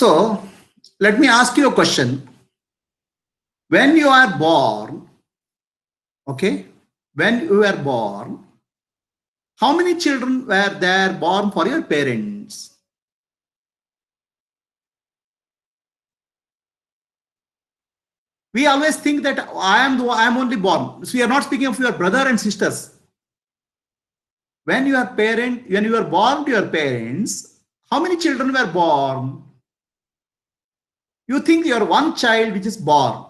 So let me ask you a question. When you are born, okay, when you are born, how many children were there born for your parents? We always think that I am only born. So we are not speaking of your brother and sisters. When you are born to your parents, how many children were born? You think you are one child which is born.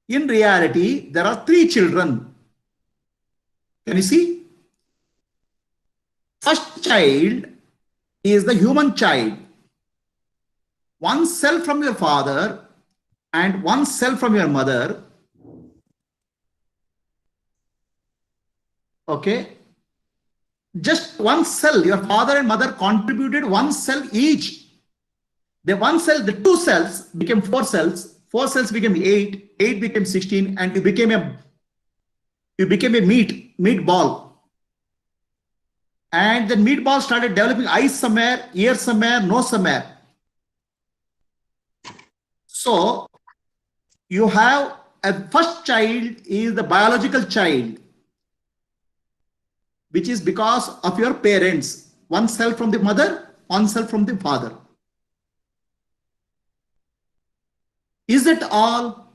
In reality, there are 3 children. Can you see? First child is the human child. One cell from your father and one cell from your mother. Okay. Just one cell, your father and mother contributed one cell each. The 2 cells became 4 cells, 4 cells became 8, 8 became 16, and you became a meatball. And the meatball started developing eyes somewhere, ears somewhere, nose somewhere. So you have a first child is the biological child, which is because of your parents. One cell from the mother, one cell from the father. Is that all?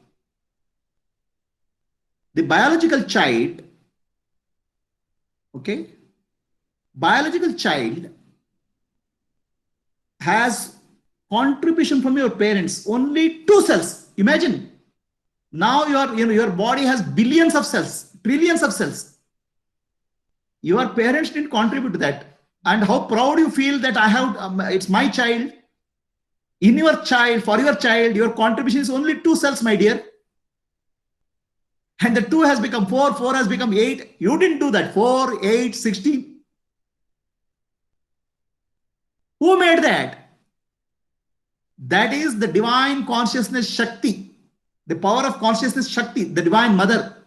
The biological child, okay, biological child has contribution from your parents, only 2 cells. Imagine, now your body has billions of cells, trillions of cells. Your parents didn't contribute to that. And how proud you feel that I have, it's my child. In your child, for your child, your contribution is only 2 cells, my dear. And the 2 has become 4, 4 has become 8. You didn't do that. 4, 8, 16. Who made that? That is the divine consciousness Shakti, the power of consciousness Shakti, the divine mother.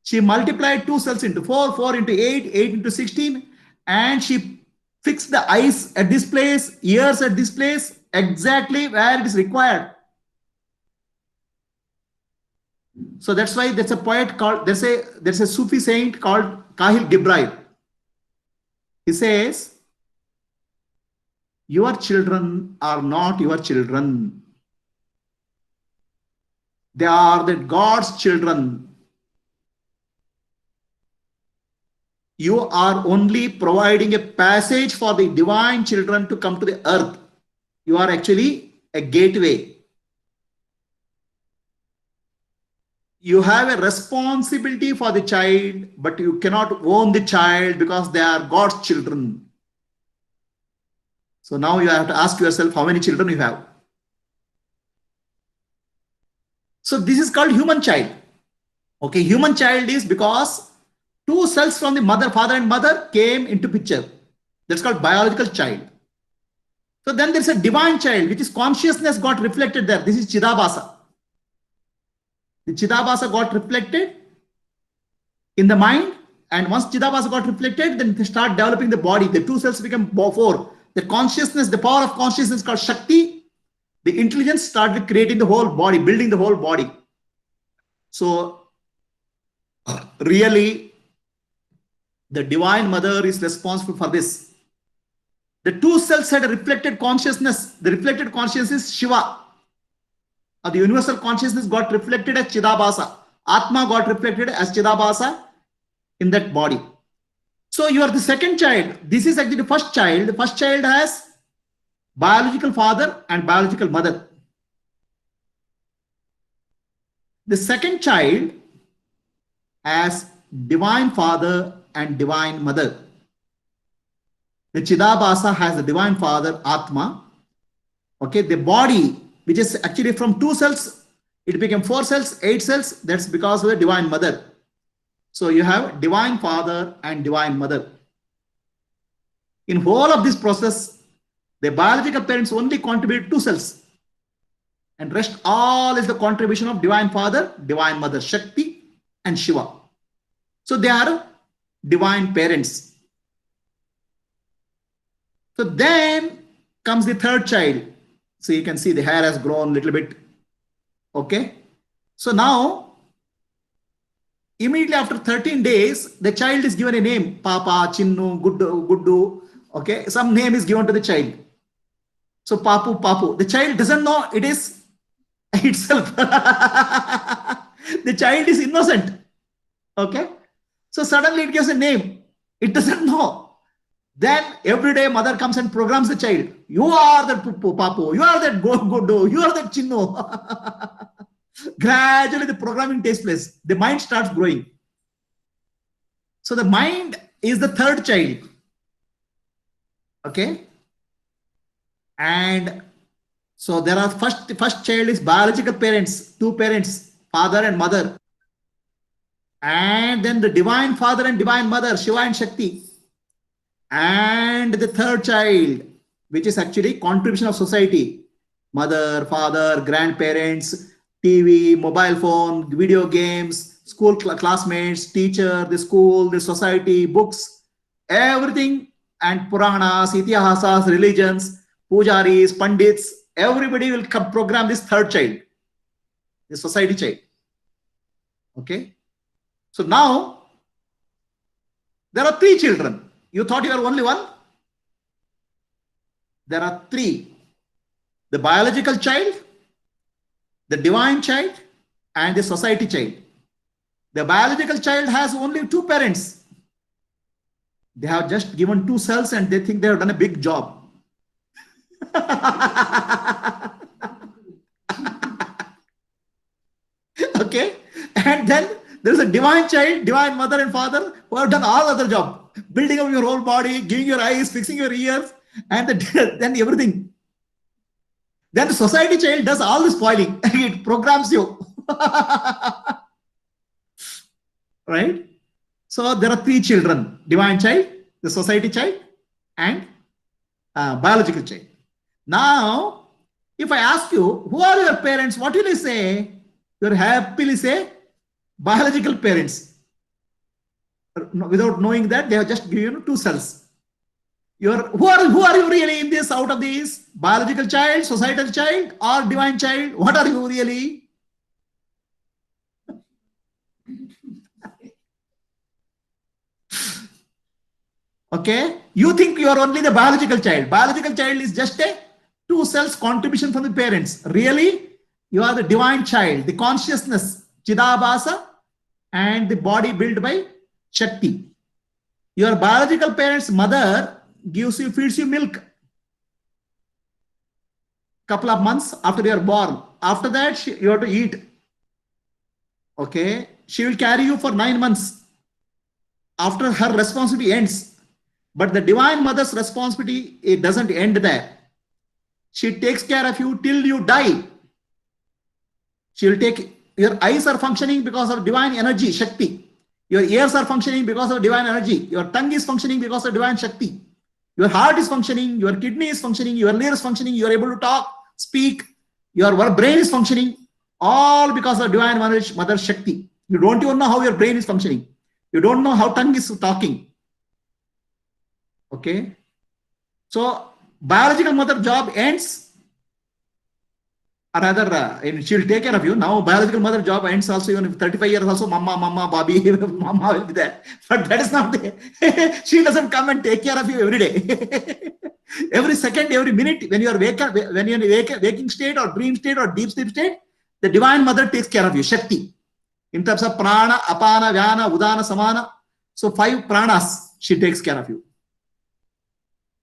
She multiplied 2 cells into 4, 4 into 8, 8 into 16, and she fixed the eyes at this place, ears at this place, exactly where it is required. So that's why there's a poet called, there's a Sufi saint called Kahil Gibrail. He says, your children are not your children. They are the God's children. You are only providing a passage for the divine children to come to the earth. You are actually a gateway. You have a responsibility for the child, but you cannot own the child because they are God's children. So now you have to ask yourself how many children you have. So this is called human child. Okay, human child is because 2 cells from the mother, father and mother came into picture. That's called biological child. So then there's a divine child, which is consciousness got reflected there. This is Chidabhasa. The Chidabhasa got reflected in the mind, and once Chidabhasa got reflected, then they start developing the body. The 2 cells become 4. The consciousness, the power of consciousness called Shakti, the intelligence started creating the whole body, building the whole body. So really, the divine mother is responsible for this. The 2 cells had a reflected consciousness. The reflected consciousness is Shiva. The universal consciousness got reflected as Chidabhasa. Atma got reflected as Chidabhasa in that body. So you are the second child. This is actually the first child. The first child has biological father and biological mother. The second child has divine father and divine mother. The Chidabhasa has the divine father, Atma. Okay, the body, which is actually from 2 cells, it became 4 cells, 8 cells. That's because of the divine mother. So you have divine father and divine mother. In whole of this process, the biological parents only contribute 2 cells. And rest all is the contribution of divine father, divine mother, Shakti and Shiva. So they are divine parents. So then comes the third child. So you can see the hair has grown a little bit. Okay. So now, immediately after 13 days, the child is given a name. Papa, Chinnu, Guddu, Guddu. Okay. Some name is given to the child. So Papu, Papu. The child doesn't know it is itself. The child is innocent. Okay. So suddenly it gives a name. It doesn't know. Then every day mother comes and programs the child. You are that Papu. You are that Guddu. You are that Chinnu. Gradually the programming takes place. The mind starts growing. So the mind is the third child. Okay. And so there are first child is biological parents, two parents, father and mother. And then the divine father and divine mother, Shiva and Shakti. And the third child, which is actually contribution of society. Mother, father, grandparents, TV, mobile phone, video games, school classmates, teacher, the school, the society, books, everything, and Puranas, Itihasas, religions, pujaris, pandits, everybody will program this third child, the society child. Okay. So now there are three children. You thought you were only one? There are three. The biological child, the divine child, and the society child. The biological child has only two parents. They have just given two cells and they think they have done a big job. Okay. And then there's a divine child, divine mother and father who have done all other job. Building up your whole body, giving your eyes, fixing your ears, and then everything. Then the society child does all the spoiling. It programs you. Right? So there are three children. Divine child, the society child, and biological child. Now, if I ask you, who are your parents? What will you say? You'll happily say, biological parents. Without knowing that, they have just given you two cells. Who are you really in this, out of these? Biological child, societal child, or divine child? What are you really? Okay, you think you are only the biological child. Biological child is just a two cells contribution from the parents. Really, you are the divine child, the consciousness, Chidabhasa, and the body built by Shakti. Your biological parents' mother feeds you milk. Couple of months after you are born. After that, you have to eat. Okay, she will carry you for 9 months. After her responsibility ends. But the divine mother's responsibility, it doesn't end there. She takes care of you till you die. She will take, your eyes are functioning because of divine energy, Shakti. Your ears are functioning because of divine energy. Your tongue is functioning because of divine Shakti. Your heart is functioning, your kidney is functioning, your liver is functioning, you are able to talk, speak, your brain is functioning, all because of divine mother Shakti. You don't even know how your brain is functioning. You don't know how tongue is talking. Okay. So biological mother job ends, or rather, she'll take care of you. Now biological mother job ends also, even if 35 years also, mama, Bobby, mama will be there. But that is not there. She doesn't come and take care of you every day. Every second, every minute, when you are waking state or dream state or deep sleep state, the divine mother takes care of you, Shakti. In terms of prana, apana, vyana, udana, samana. So 5 pranas, she takes care of you.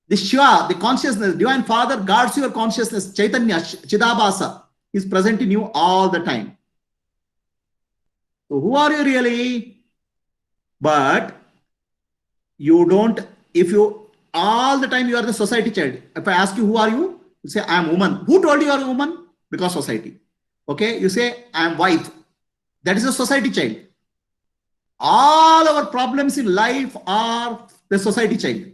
The Shiva, the consciousness, divine father guards your consciousness, Chaitanya, Chidabhasa, is present in you all the time. So who are you really? But you don't, if you, all the time you are the society child. If I ask you, who are you? You say, I am woman. Who told you are a woman? Because society. Okay, you say, I am wife. That is a society child. All our problems in life are the society child.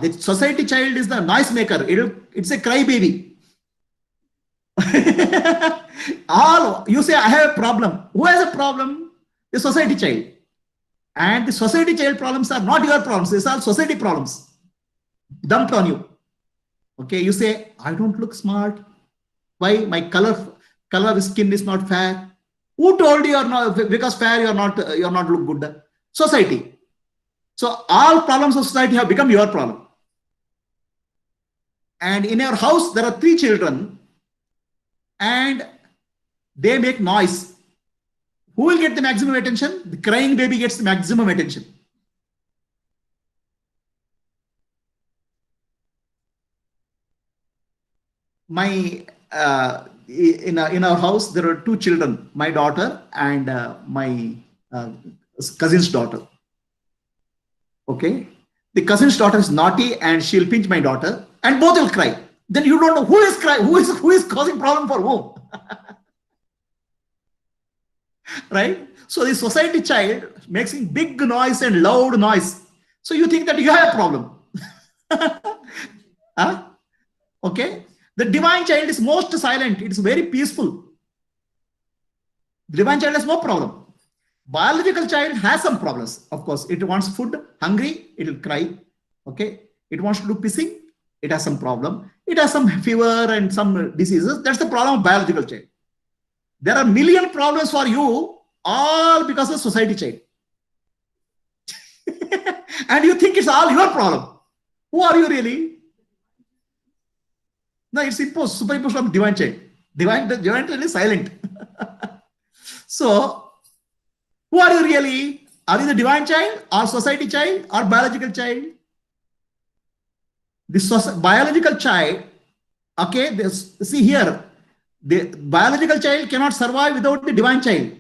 The society child is the noise maker. It's a crybaby. You say, I have a problem. Who has a problem? The society child. And the society child problems are not your problems. These are society problems dumped on you. Okay, you say, I don't look smart. Why? My color of skin is not fair. Who told you you're not, because fair you're not look good? Society. So all problems of society have become your problem. And in your house, there are 3 children and they make noise. Who will get the maximum attention? The crying baby gets the maximum attention. My in our house there are 2 children, my daughter and my cousin's daughter. Okay, the cousin's daughter is naughty and she'll pinch my daughter, and both will cry. Then you don't know who is crying, who is causing problem for whom. Right? So the society child making big noise and loud noise. So you think that you have a problem. Huh? Okay. The divine child is most silent. It is very peaceful. The divine child has no problem. Biological child has some problems. Of course, it wants food, hungry, it will cry. Okay. It wants to do pissing. It has some problem. It has some fever and some diseases. That's the problem of biological child. There are million problems for you, all because of society child. And you think it's all your problem. Who are you really? No, it's imposed, superimposed from divine child. Divine child is silent. So, who are you really? Are you the divine child or society child or biological child? The biological child, okay, see here, the biological child cannot survive without the divine child.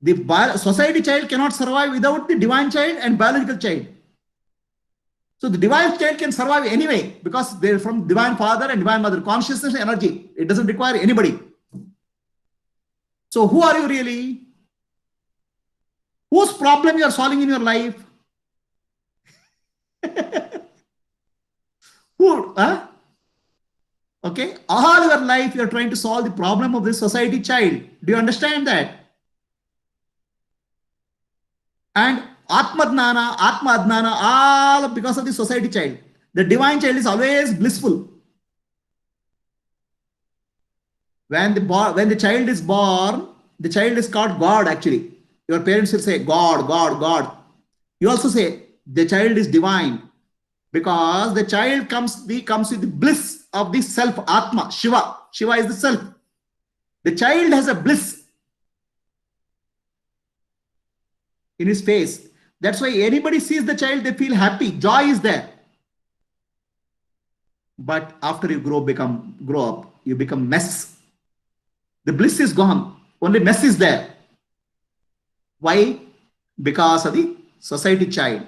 The society child cannot survive without the divine child and biological child. So the divine child can survive anyway because they're from divine father and divine mother, consciousness and energy. It doesn't require anybody. So who are you really? Whose problem you are solving in your life? Who? Huh? Okay, all your life you are trying to solve the problem of this society child. Do you understand that? And Atmadnana, Atma Adnana, all because of the society child. The divine child is always blissful. When the child is born, the child is called God actually. Your parents will say God, God, God. You also say the child is divine because the child comes with the bliss of the self, Atma, Shiva. Shiva is the self. The child has a bliss in his face. That's why anybody sees the child, they feel happy. Joy is there. But after you grow up, you become mess. The bliss is gone. Only mess is there. Why? Because of the society child.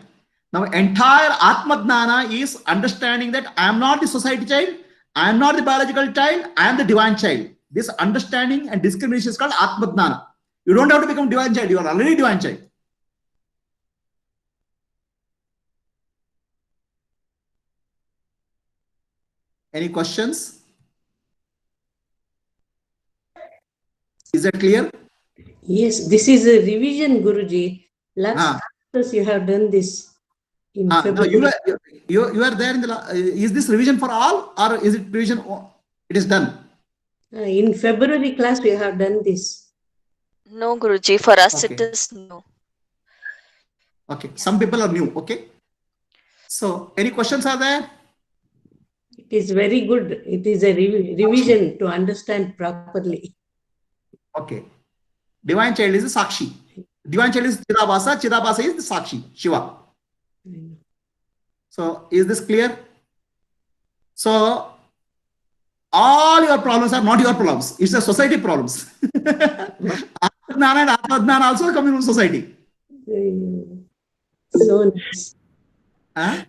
Now, entire Atmadnana is understanding that I am not the society child, I am not the biological child, I am the divine child. This understanding and discrimination is called Atmadnana. You don't have to become divine child, you are already divine child. Any questions? Is that clear? Yes, this is a revision, Guruji. Last classes you have done this in February. No, you are there in the. Is this revision for all or is it revision? It is done. In February class we have done this. No, Guruji, for us it is new. Okay, some people are new. Okay. So, any questions are there? It is very good. It is a revision to understand properly. Okay. Divine child is the Sakshi. Divine child is Chidabhasa. Chidabhasa is the Sakshi, Shiva. So, is this clear? So, all your problems are not your problems. It's the society problems. Atmadnana and Atmadnana also come from society. So nice. Huh?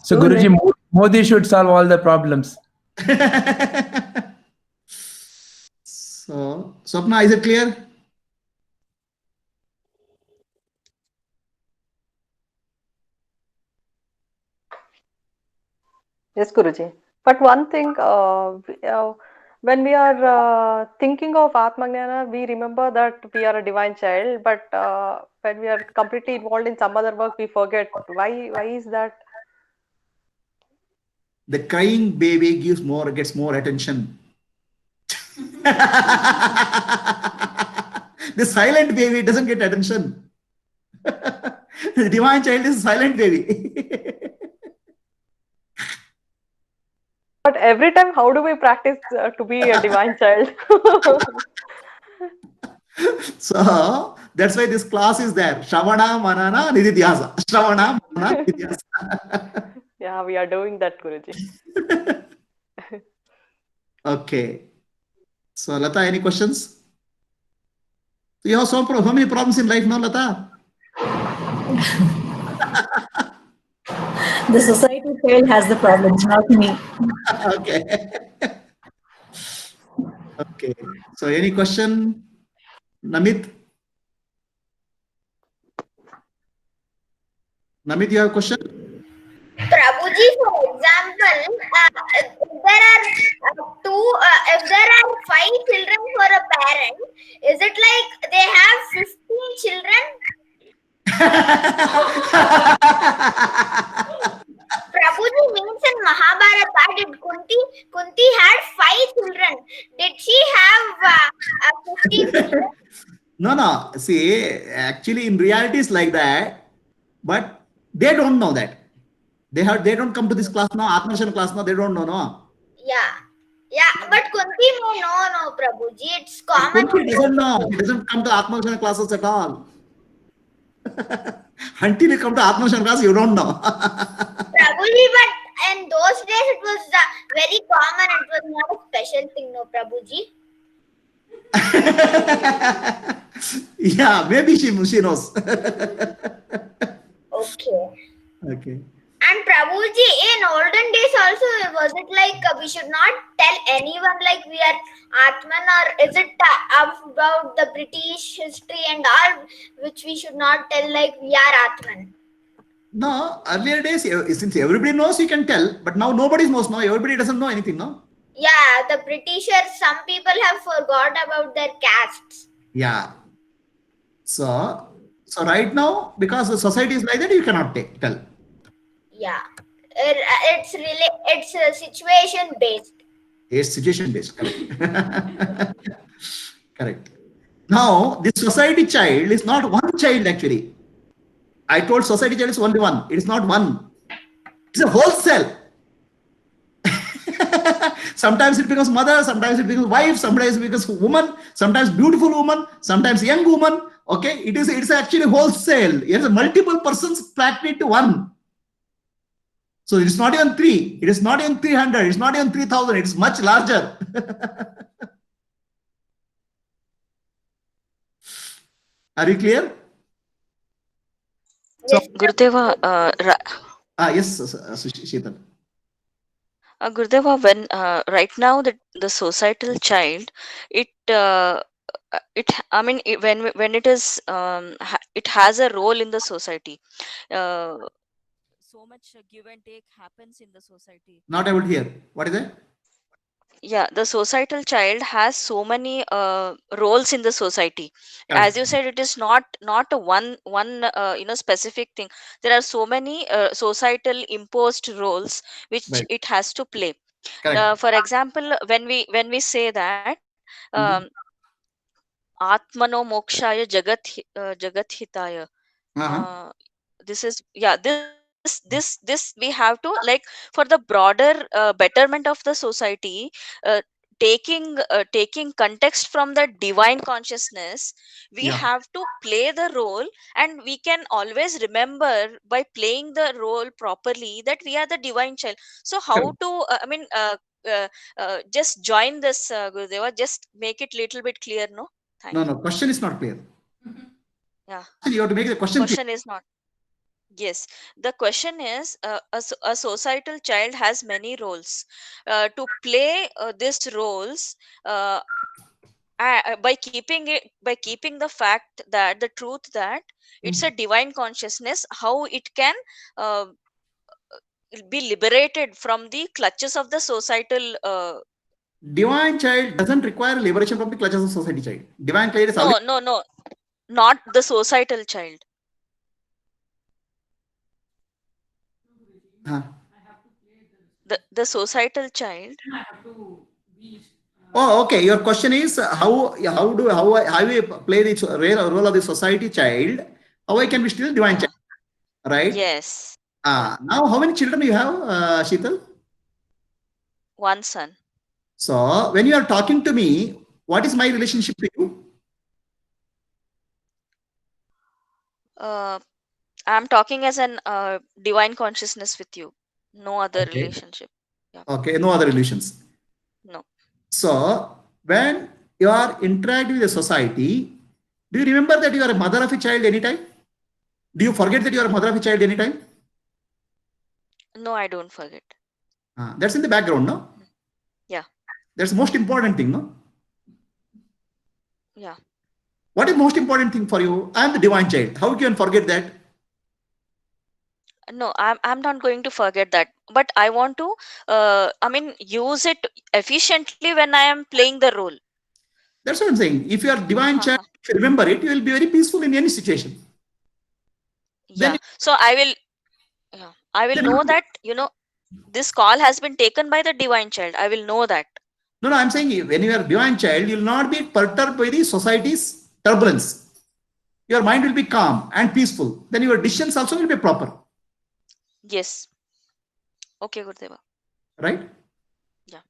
So Guruji, nice. Modi should solve all the problems. So, Swapna, is it clear? Yes, Guruji. But one thing, when we are thinking of Atmagnana, we remember that we are a divine child, but when we are completely involved in some other work, we forget. Why is that? The crying baby gets more attention. The silent baby doesn't get attention. The divine child is a silent baby. But every time, how do we practice to be a divine child? So that's why this class is there. Shravana, Manana, Nididhyasa. Shravana, Manana, Nididhyasa. Yeah, we are doing that, Guruji. Okay. So Lata, any questions? So you have so many problems in life now, Lata? The society child has the problems, not me. Okay. Okay. So any question? Namit? Namit, you have a question? Prabhuji, for example, if there are 5 children for a parent, is it like they have 15 children? Prabhuji means in Mahabharata, Kunti had 5 children. Did she have 15 children? No. See, actually, in reality, it's like that, but they don't know that. They don't come to this class now, Atmarshan class now. They don't know, no. Yeah, but Kunti may know, no, Prabhuji. It's common. Kunti doesn't know. He doesn't come to Atmarshan classes at all. Until you come to Atmarshan class, you don't know. Prabhuji, but in those days it was very common. It was not a special thing, no, Prabhuji. Yeah, maybe she knows. Okay. And Prabhuji, in olden days also, was it like we should not tell anyone like we are Atman, or is it about the British history and all which we should not tell like we are Atman? No, earlier days, since everybody knows, you can tell, but now nobody knows now. Everybody doesn't know anything, no? Yeah, the Britishers, some people have forgot about their castes. Yeah. So right now, because the society is like that, you cannot tell. Yeah, it's situation based. It's situation based, correct. Correct. Now, this society child is not one child actually. I told society child is only one. It is not one. It's a whole cell. Sometimes it becomes mother, sometimes it becomes wife, sometimes it becomes woman, sometimes beautiful woman, sometimes young woman. Okay, it's actually wholesale. It is multiple persons packed into one. So it's not even 3. It is not even 300. It's not even 3,000. It's much larger. Are you clear? So, Gurudeva, yes, Sheetal. Gurudeva, when right now the societal child, when it is it has a role in the society. So much give and take happens in the society. Not able to hear. What is it? Yeah, the societal child has so many roles in the society. Correct. As you said, it is not a one specific thing. There are so many societal imposed roles which Right. it has to play. Correct. For example, when we say that Atmano mokshaya jagat hitaya. This is this we have to, like, for the broader betterment of the society, taking context from the divine consciousness, we have to play the role, and we can always remember by playing the role properly that we are the divine child. So how to just join this, Gurudeva, just make it little bit clear, no? No, question is not clear. Yeah, you have to make the question clear. Is not. Yes, the question is, a societal child has many roles. To play these roles, by keeping the fact that the truth that it's a divine consciousness, how it can be liberated from the clutches of the societal divine child doesn't require liberation from the clutches of society child. Divine child is always No, not the societal child. Huh. The societal child. Oh, okay. Your question is how we play the role of the society child? How I can be still divine child, right? Yes. Now how many children you have, Sheetal? One son. So when you are talking to me, what is my relationship to you? I'm talking as an divine consciousness with you. No other Okay. relationship. Yeah. Okay, no other relations. No. So when you are interacting with the society, do you remember that you are a mother of a child anytime? Do you forget that you are a mother of a child anytime? No, I don't forget. That's in the background, no? Yeah. That's the most important thing, no? Yeah. What is most important thing for you? I am the divine child. How can you forget that? No, I'm not going to forget that. But I want to use it efficiently when I am playing the role. That's what I'm saying. If you are divine child, if you remember it, you will be very peaceful in any situation. Yeah. So I will know that, this call has been taken by the divine child. I will know that. No, I'm saying when you are divine child, you will not be perturbed by the society's turbulence. Your mind will be calm and peaceful. Then your decisions also will be proper. Yes. Okay, Gurudeva. Right? Yeah.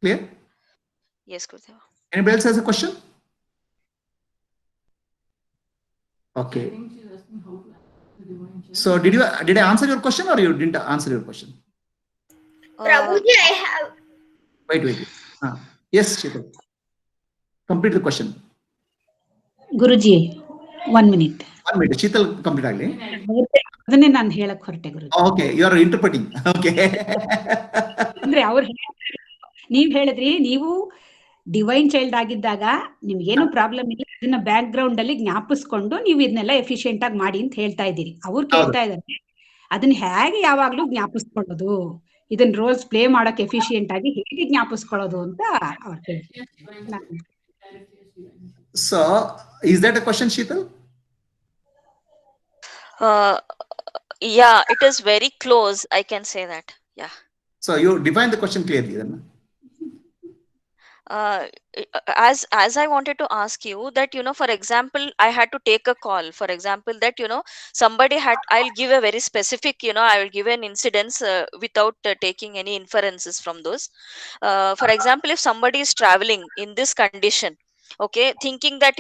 Clear? Yes, Gurudeva. Anybody else has a question? Okay. So did I answer your question or you didn't answer your question? Prabhuji, I have. Wait. Yes, Sheetal. Complete the question. Guruji 1 minute. 1 minute. Sheetal, complete ಆಗಲಿ. ಅದನ್ನೇ ನಾನು ಹೇಳಕ್ ಹೊರಟೆ ಗುರುಜಿ. Okay, you are interpreting. Okay. ಅಂದ್ರೆ ಅವ್ರು ನೀವ್ ಹೇಳಿದ್ರಿ ನೀವು ಡಿವೈನ್ ಚೈಲ್ಡ್ ಆಗಿದ್ದಾಗ ನಿಮ್ಗೇನು ಪ್ರಾಬ್ಲಮ್ ಇಲ್ಲ, ಅದನ್ನ ಬ್ಯಾಕ್ ಗ್ರೌಂಡ್ ಅಲ್ಲಿ ಜ್ಞಾಪಿಸ್ಕೊಂಡು ನೀವು ಇದನ್ನೆಲ್ಲ ಎಫಿಷಿಯಂಟ್ ಆಗಿ ಮಾಡಿ ಅಂತ ಹೇಳ್ತಾ ಇದ್ದೀರಿ. ಅವ್ರು ಕೇಳ್ತಾ ಇದ್ದಾರೆ ಅದನ್ನ ಹೇಗೆ ಯಾವಾಗ್ಲೂ ಜ್ಞಾಪಿಸ್ಕೊಳ್ಳೋದು, ಇದನ್ನ ರೋಲ್ಸ್ ಪ್ಲೇ ಮಾಡಕ್ ಎಫಿಷಿಯಂಟ್ ಆಗಿ ಹೇಗೆ ಜ್ಞಾಪಿಸ್ಕೊಳ್ಳೋದು ಅಂತ ಅವ್ರು ಕೇಳ್ತಾರೆ. So, is that a question, Sheetal? Yeah, it is very close. I can say that. Yeah. So you define the question clearly then. As I wanted to ask you that, for example, I had to take a call. For example, that, somebody I'll give a very specific, I will give an incidence without taking any inferences from those. For example, if somebody is traveling in this condition, okay, thinking that,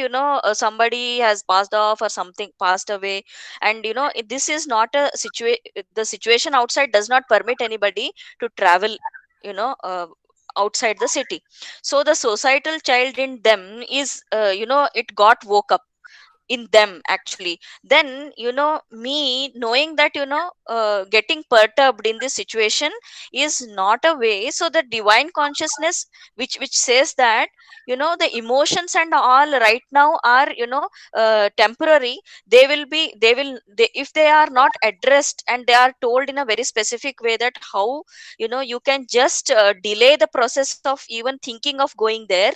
somebody has passed off or something passed away, and this is not a the situation outside does not permit anybody to travel, outside the city. So the societal child in them is, it got woke up in them actually. Then, me knowing that, getting perturbed in this situation is not a way. So the divine consciousness which says that, the emotions and all right now are, temporary. If they are not addressed and they are told in a very specific way that how, you can just delay the process of even thinking of going there,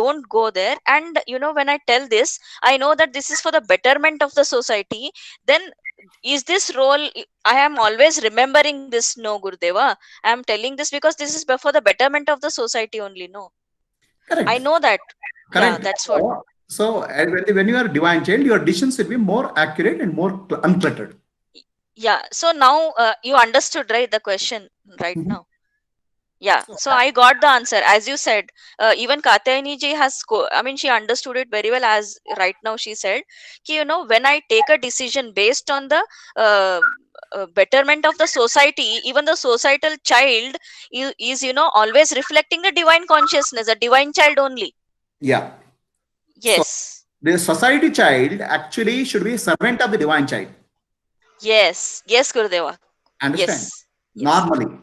don't go there. And when I tell this, I know that this is for the betterment of the society. Then is this role, I am always remembering this? No, Gurudeva, I am telling this because this is for the betterment of the society only. No, Correct. I know that. Correct. Yeah, that's what. So when you are a divine child, your decisions will be more accurate and more uncluttered. Yeah. So now you understood, right, the question right now. Yeah, so I got the answer. As you said, even Katyayani ji she understood it very well. As right now she said, when I take a decision based on the betterment of the society, even the societal child is, always reflecting the divine consciousness, a divine child only. Yeah. Yes. So, the society child actually should be a servant of the divine child. Yes. Yes, Gurudeva. Understand? Yes. Normally.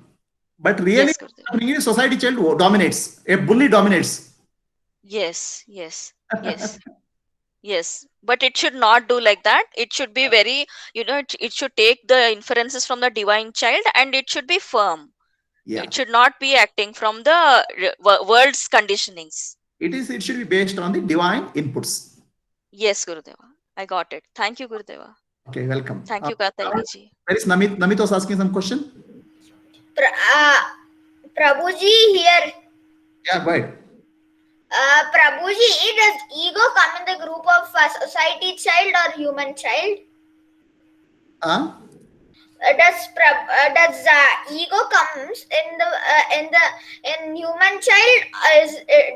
But really, yes, society child dominates. A bully dominates. Yes. Yes, but it should not do like that. It should be very, it should take the inferences from the divine child and it should be firm. Yeah. It should not be acting from the world's conditionings. It should be based on the divine inputs. Yes, Gurudeva. I got it. Thank you, Gurudeva. Okay, welcome. Thank you, Katalini ji. Where is Namit? Namit was asking some question. Prabhuji here. Yeah, go ahead. Prabhuji, does ego come in the group of society child or human child? Does ego comes in human child?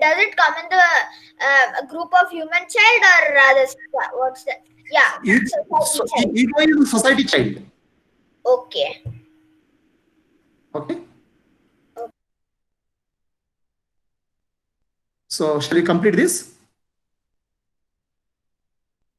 Does it come in the group of human child or what's that? Yeah, Ego is society child. Okay. Okay. So shall we complete this?